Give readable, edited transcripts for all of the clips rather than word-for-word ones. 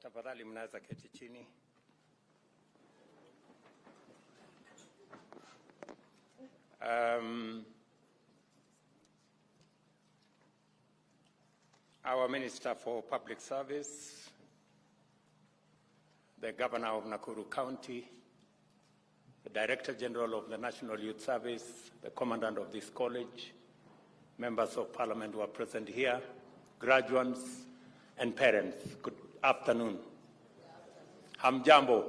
Tafadhali mnaweza keti chini. Our Minister for Public Service, the Governor of Nakuru County, the Director General of the National Youth Service, the Commandant of this college, members of Parliament who are present here, graduates and parents, good afternoon. Hamjambo.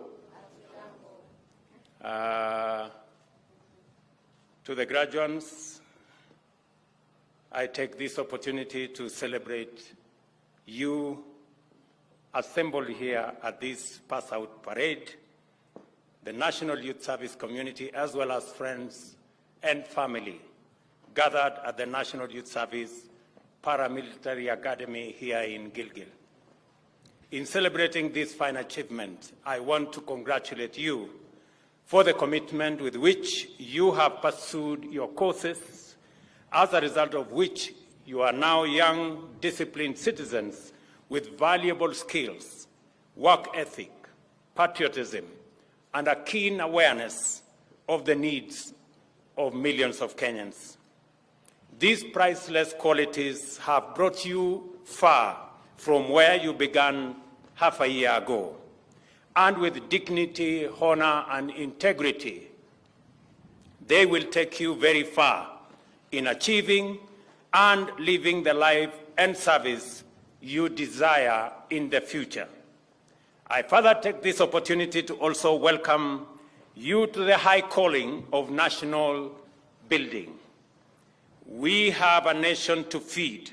To the graduates, I take this opportunity to celebrate you assembled here at this pass-out parade, the National Youth Service community, as well as friends and family gathered at the National Youth Service Paramilitary Academy here in Gilgil. In celebrating this fine achievement, I want to congratulate you for the commitment with which you have pursued your courses, as a result of which you are now young, disciplined citizens with valuable skills, work ethic, patriotism, and a keen awareness of the needs of millions of Kenyans. These priceless qualities have brought you far from where you began half a year ago. And with dignity, honor, and integrity, they will take you very far in achieving and living the life and service you desire in the future. I further take this opportunity to also welcome you to the high calling of national building. We have a nation to feed,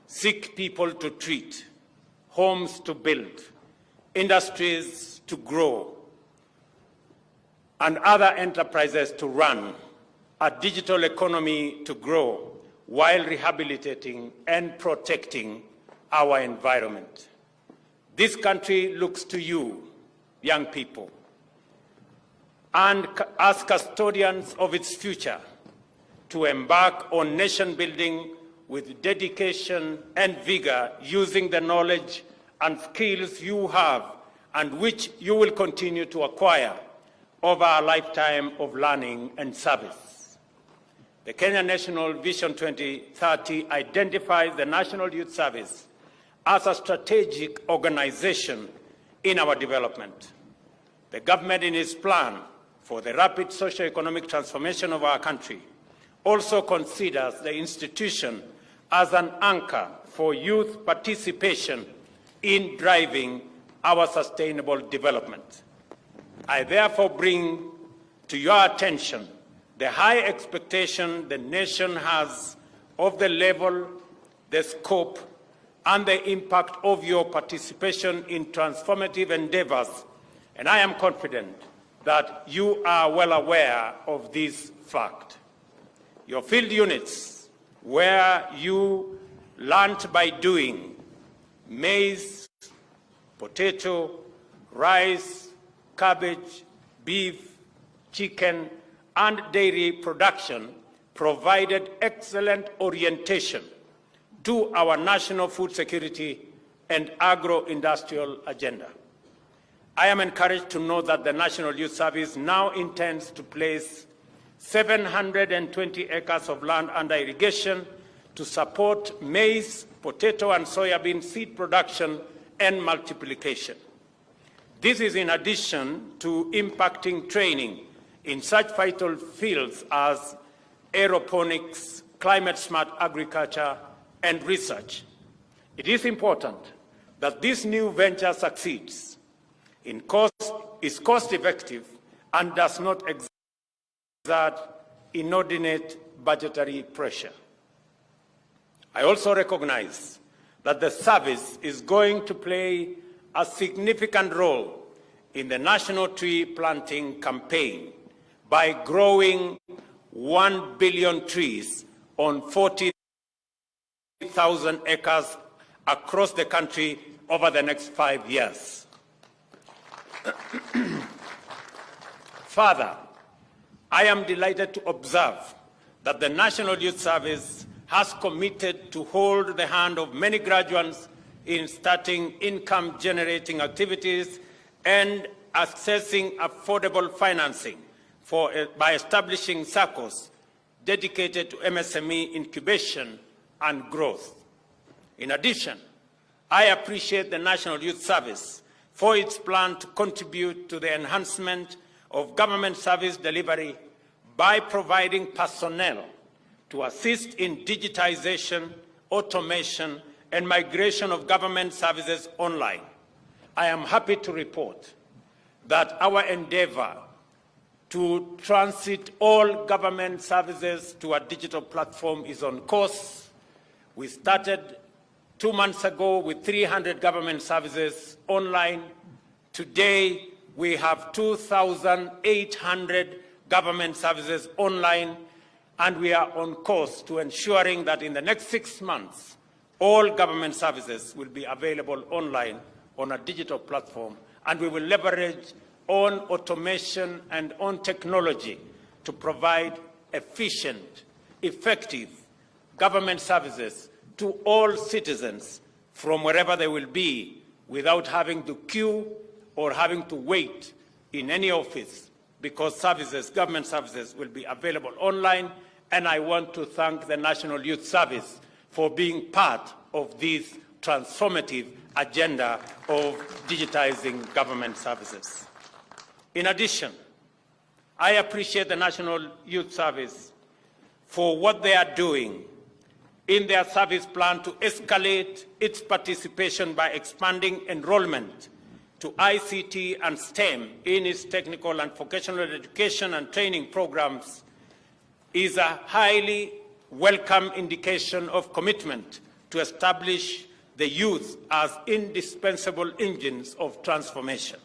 sick people to treat, homes to build, industries to grow, and other enterprises to run, a digital economy to grow, while rehabilitating and protecting our environment. This country looks to you, young people, and as custodians of its future, to embark on nation building with dedication and vigor, using the knowledge and skills you have and which you will continue to acquire over a lifetime of learning and service. The Kenya National Vision 2030 identifies the National Youth Service as a strategic organization in our development. The government, in its plan for the rapid socio-economic transformation of our country, also considers the institution as an anchor for youth participation in driving our sustainable development. I therefore bring to your attention the high expectation the nation has of the level, the scope, and the impact of your participation in transformative endeavors, and I am confident that you are well aware of this fact. Your field units, where you learnt by doing, maize, potato, rice, cabbage, beef, chicken, and dairy production, provided excellent orientation to our national food security and agro-industrial agenda. I am encouraged to know that the National Youth Service now intends to place 720 acres of land under irrigation to support maize, potato, and soybean seed production and multiplication. This is in addition to impacting training in such vital fields as aeroponics, climate-smart agriculture, and research. It is important that this new venture succeeds, is cost-effective, and does not exert inordinate budgetary pressure. I also recognize that the service is going to play a significant role in the national tree planting campaign by growing 1 billion trees on 40,000 acres across the country over the next 5 years. Further, I am delighted to observe that the National Youth Service has committed to hold the hand of many graduates in starting income-generating activities and accessing affordable financing by establishing SACCOs dedicated to MSME incubation and growth. In addition, I appreciate the National Youth Service for its plan to contribute to the enhancement of government service delivery by providing personnel to assist in digitization, automation, and migration of government services online. I am happy to report that our endeavor to transit all government services to a digital platform is on course. We started 2 months ago with 300 government services online. Today, we have 2,800 government services online, and we are on course to ensuring that in the next 6 months, all government services will be available online on a digital platform, and we will leverage on automation and on technology to provide efficient, effective government services to all citizens from wherever they will be without having to queue or having to wait in any office, because services, government services, will be available online. And I want to thank the National Youth Service for being part of this transformative agenda of digitizing government services. In addition, I appreciate the National Youth Service for what they are doing in their service plan to escalate its participation by expanding enrollment to ICT and STEM in its technical and vocational education and training programs is a highly welcome indication of commitment to establish the youth as indispensable engines of transformation.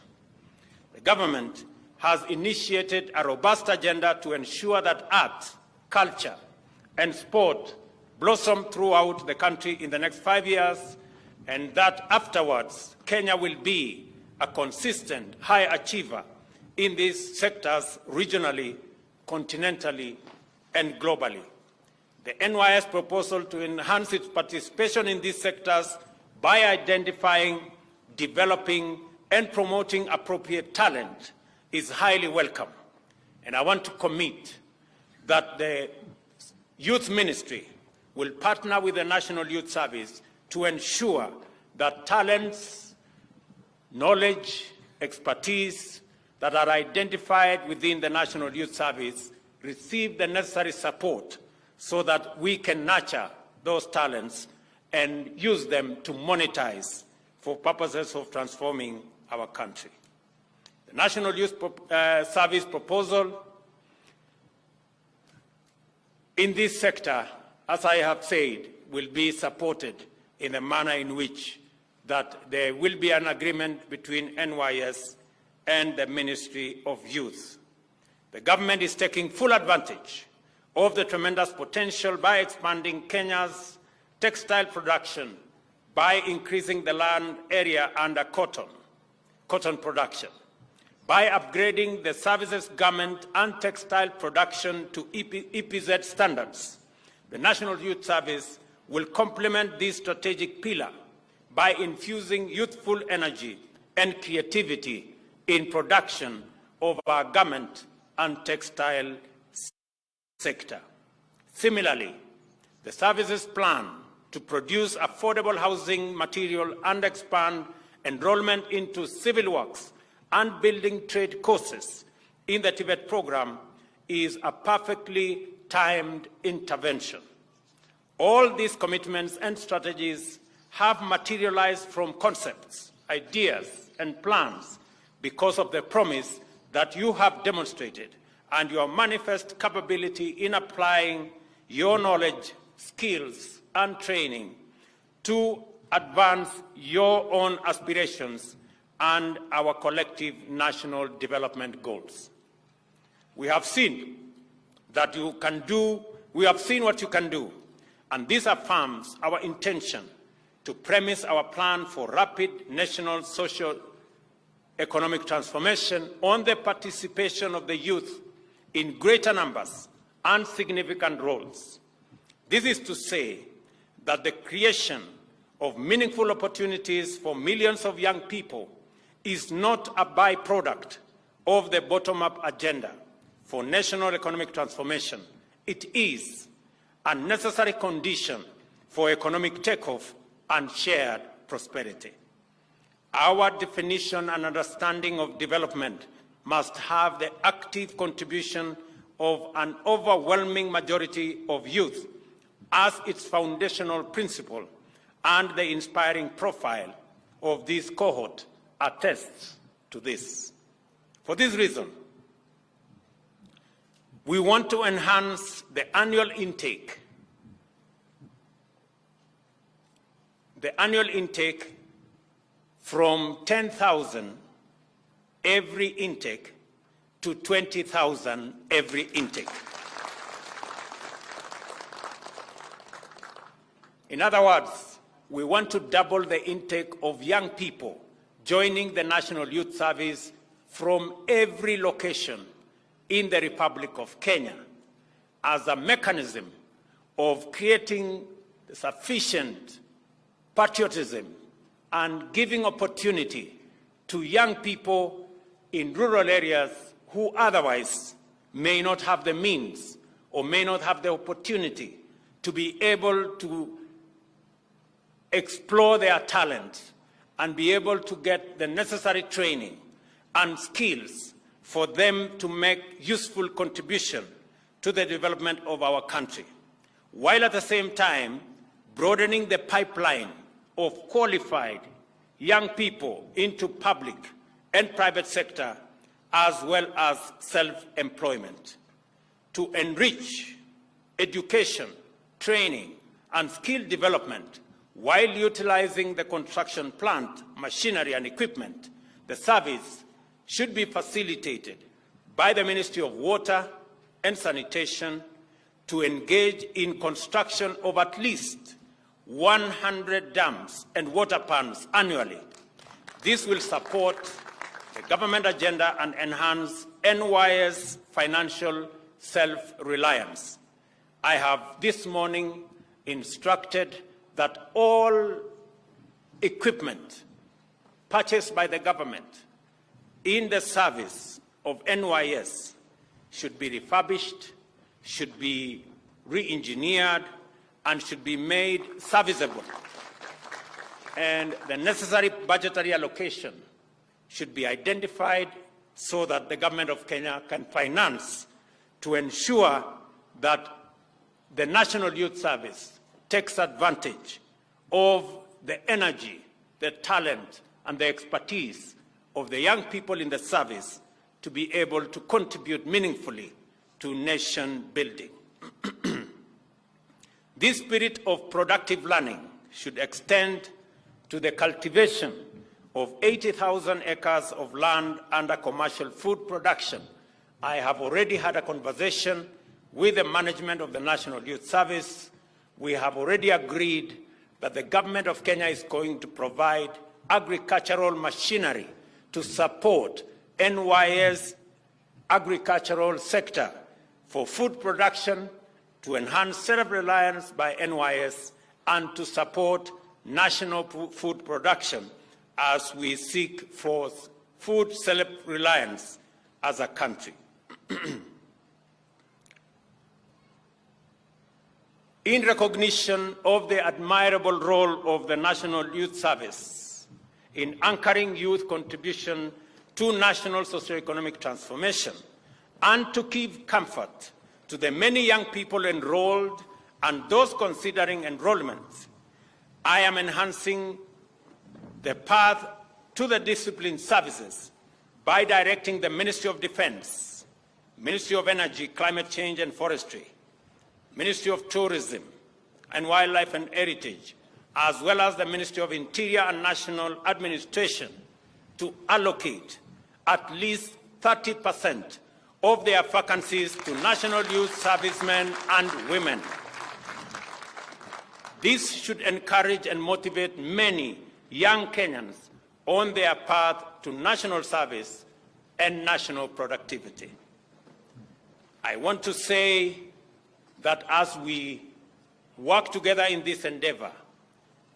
The government has initiated a robust agenda to ensure that art, culture, and sport blossom throughout the country in the next 5 years, and that afterwards Kenya will be a consistent high achiever in these sectors regionally, continentally, and globally. The NYS proposal to enhance its participation in these sectors by identifying, developing, and promoting appropriate talent is highly welcome. And I want to commit that the Youth Ministry will partner with the National Youth Service to ensure that talents, knowledge, expertise that are identified within the National Youth Service receive the necessary support so that we can nurture those talents and use them to monetize for purposes of transforming our country. The National Youth Service proposal in this sector, as I have said, will be supported in a manner in which that there will be an agreement between NYS and the Ministry of Youth. The government is taking full advantage of the tremendous potential by expanding Kenya's textile production by increasing the land area under cotton production, by upgrading the services, garment, and textile production to EPZ standards. The National Youth Service will complement this strategic pillar by infusing youthful energy and creativity in production of our garment and textile sector. Similarly, the services plan to produce affordable housing material and expand enrollment into civil works and building trade courses in the Tibet program is a perfectly timed intervention. All these commitments and strategies have materialized from concepts, ideas, and plans because of the promise that you have demonstrated and your manifest capability in applying your knowledge, skills, and training to advance your own aspirations and our collective national development goals. We have seen that you can do, we have seen what you can do, and this affirms our intention to premise our plan for rapid national socio-economic transformation on the participation of the youth in greater numbers and significant roles. This is to say that the creation of meaningful opportunities for millions of young people is not a byproduct of the bottom-up agenda for national economic transformation. It is a necessary condition for economic takeoff and shared prosperity. Our definition and understanding of development must have the active contribution of an overwhelming majority of youth as its foundational principle, and the inspiring profile of this cohort attests to this. For this reason, we want to enhance the annual intake from 10,000 every intake to 20,000 every intake. In other words, we want to double the intake of young people joining the National Youth Service from every location in the Republic of Kenya as a mechanism of creating sufficient patriotism and giving opportunity to young people in rural areas who otherwise may not have the means or may not have the opportunity to be able to explore their talent and be able to get the necessary training and skills for them to make useful contribution to the development of our country, while at the same time broadening the pipeline of qualified young people into public and private sector, as well as self-employment, to enrich education, training, and skill development while utilizing the construction plant, machinery, and equipment. The service should be facilitated by the Ministry of Water and Sanitation to engage in construction of at least 100 dams and water pans annually. This will support the government agenda and enhance NY's financial self-reliance. I have this morning instructed that all equipment purchased by the government in the service of NYS should be refurbished, should be re-engineered, and should be made serviceable. And the necessary budgetary allocation should be identified so that the government of Kenya can finance to ensure that the National Youth Service takes advantage of the energy, the talent, and the expertise of the young people in the service to be able to contribute meaningfully to nation building. This spirit of productive learning should extend to the cultivation of 80,000 acres of land under commercial food production. I have already had a conversation with the management of the National Youth Service. We have already agreed that the government of Kenya is going to provide agricultural machinery to support NYS agricultural sector for food production, to enhance self-reliance by NYS, and to support national food production as we seek for food self-reliance as a country. In recognition of the admirable role of the National Youth Service in anchoring youth contribution to national socio-economic transformation, and to give comfort to the many young people enrolled and those considering enrollment, I am enhancing the path to the discipline services by directing the Ministry of Defense, Ministry of Energy, Climate Change and Forestry, Ministry of Tourism and Wildlife and Heritage, as well as the Ministry of Interior and National Administration, to allocate at least 30% of their vacancies to National Youth Servicemen and women. This should encourage and motivate many young Kenyans on their path to national service and national productivity. I want to say that as we work together in this endeavor,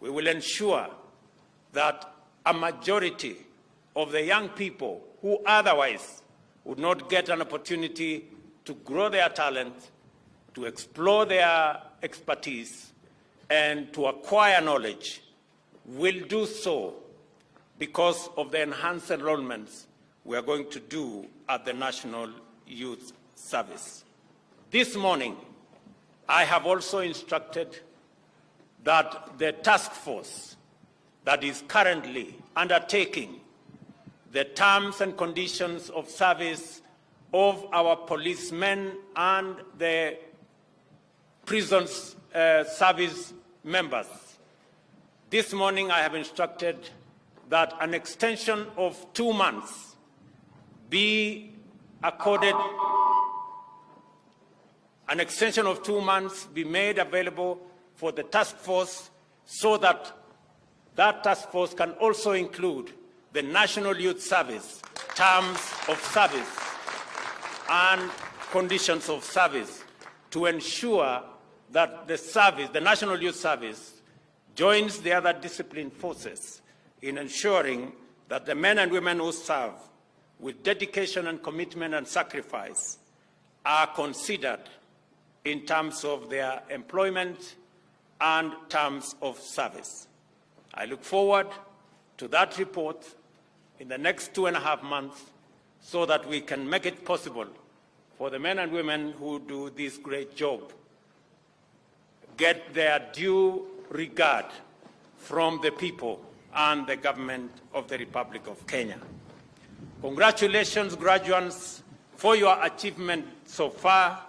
we will ensure that a majority of the young people who otherwise would not get an opportunity to grow their talent, to explore their expertise, and to acquire knowledge will do so because of the enhanced enrollments we are going to do at the National Youth Service. This morning, I have also instructed that the task force that is currently undertaking the terms and conditions of service of our policemen and the prisons service members. This morning I have instructed that an extension of 2 months be accorded, an extension of 2 months be made available for the task force so that that task force can also include the National Youth Service, terms of service and conditions of service to ensure that the service, the National Youth Service, joins the other disciplined forces in ensuring that the men and women who serve with dedication and commitment and sacrifice are considered in terms of their employment and terms of service. I look forward to that report in the next 2.5 months so that we can make it possible for the men and women who do this great job get their due regard from the people and the government of the Republic of Kenya. Congratulations, graduates, for your achievement so far.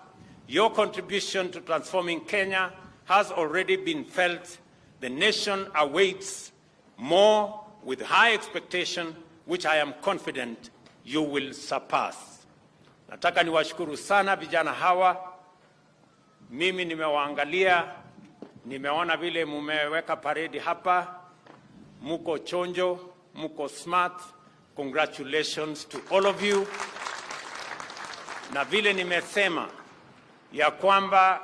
Your contribution to transforming Kenya has already been felt. The nation awaits more with high expectation, which I am confident you will surpass. Nataka niwashukuru sana vijana hawa. Mimi nimewaangalia, nimeona vile mumeweka paredi hapa. Muko chonjo, muko smart. Congratulations to all of you. Na vile nimesema ya kwamba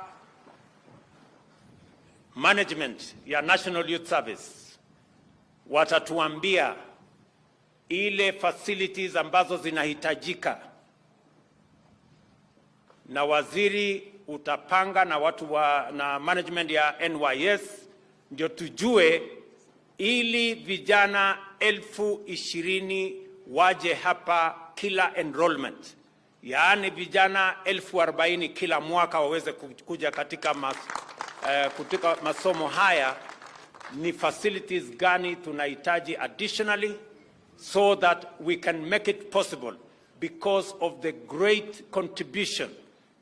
management ya National Youth Service watatuambia ile facilities ambazo zinahitajika, na waziri utapanga na watu na management ya NYS ndio tujue ili vijana 20,000 waje hapa kila enrollment, yaani vijana 40,000 kila mwaka waweze kuja katika masomo haya. Ni facilities gani tunahitaji additionally so that we can make it possible because of the great contribution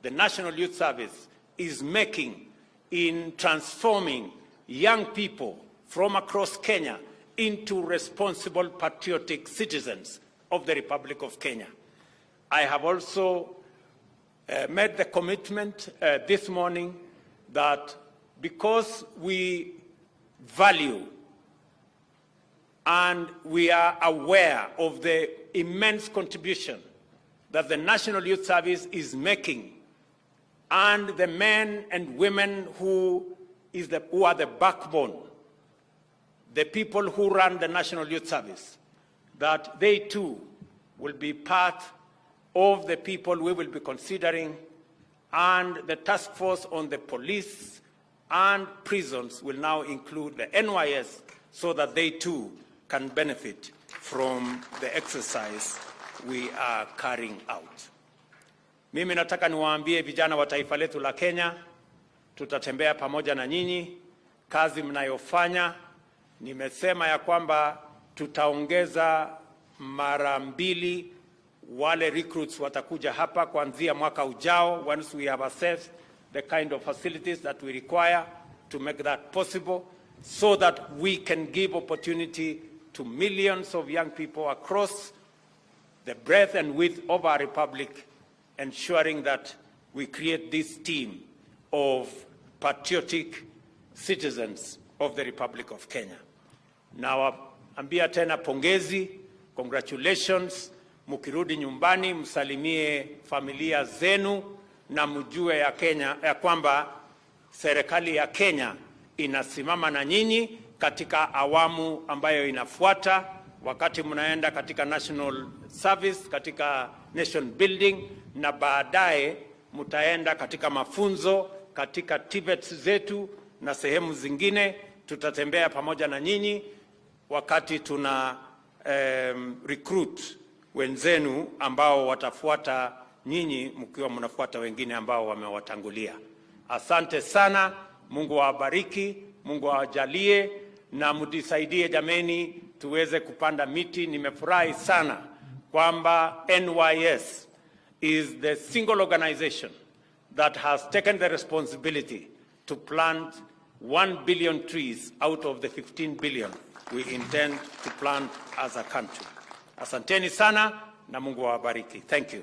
the National Youth Service is making in transforming young people from across Kenya into responsible, patriotic citizens of the Republic of Kenya. I have also made the commitment this morning that because we value and we are aware of the immense contribution that the National Youth Service is making, and the men and women who are the backbone, the people who run the National Youth Service, that they too will be part of the people we will be considering, and the task force on the police and prisons will now include the NYS so that they too can benefit from the exercise we are carrying out. Mimi nataka niwaambie vijana wa taifa letu la Kenya, tutatembea pamoja na nyinyi. Kazi mnayofanya, nimesema ya kwamba tutaongeza mara 2 wale recruits watakuja hapa kuanzia mwaka ujao, once we have assessed the kind of facilities that we require to make that possible, so that we can give opportunity to millions of young people across the breadth and width of our republic, ensuring that we create this team of patriotic citizens of the Republic of Kenya. Now, ambia tena pongezi, congratulations. Mukirudi nyumbani msalimie familia zenu na mjue ya kwamba serikali ya Kenya inasimama na nyinyi katika awamu ambayo inafuata, wakati mnaenda katika national service, katika nation building, na baadaye mtaenda katika mafunzo katika TVETs zetu na sehemu zingine. Tutatembea pamoja na nyinyi wakati tuna recruit wenzenu ambao watafuata nyinyi, mkiwa mnafuata wengine ambao wamewatangulia. Asante sana, Mungu awabariki, Mungu awajalie, na mtusaidie jameni tuweze kupanda miti. Nimefurahi sana kwamba NYS is the single organization that has taken the responsibility to plant 1 billion trees out of the 15 billion we intend to plant as a country. Asanteni sana na Mungu awabariki. Thank you.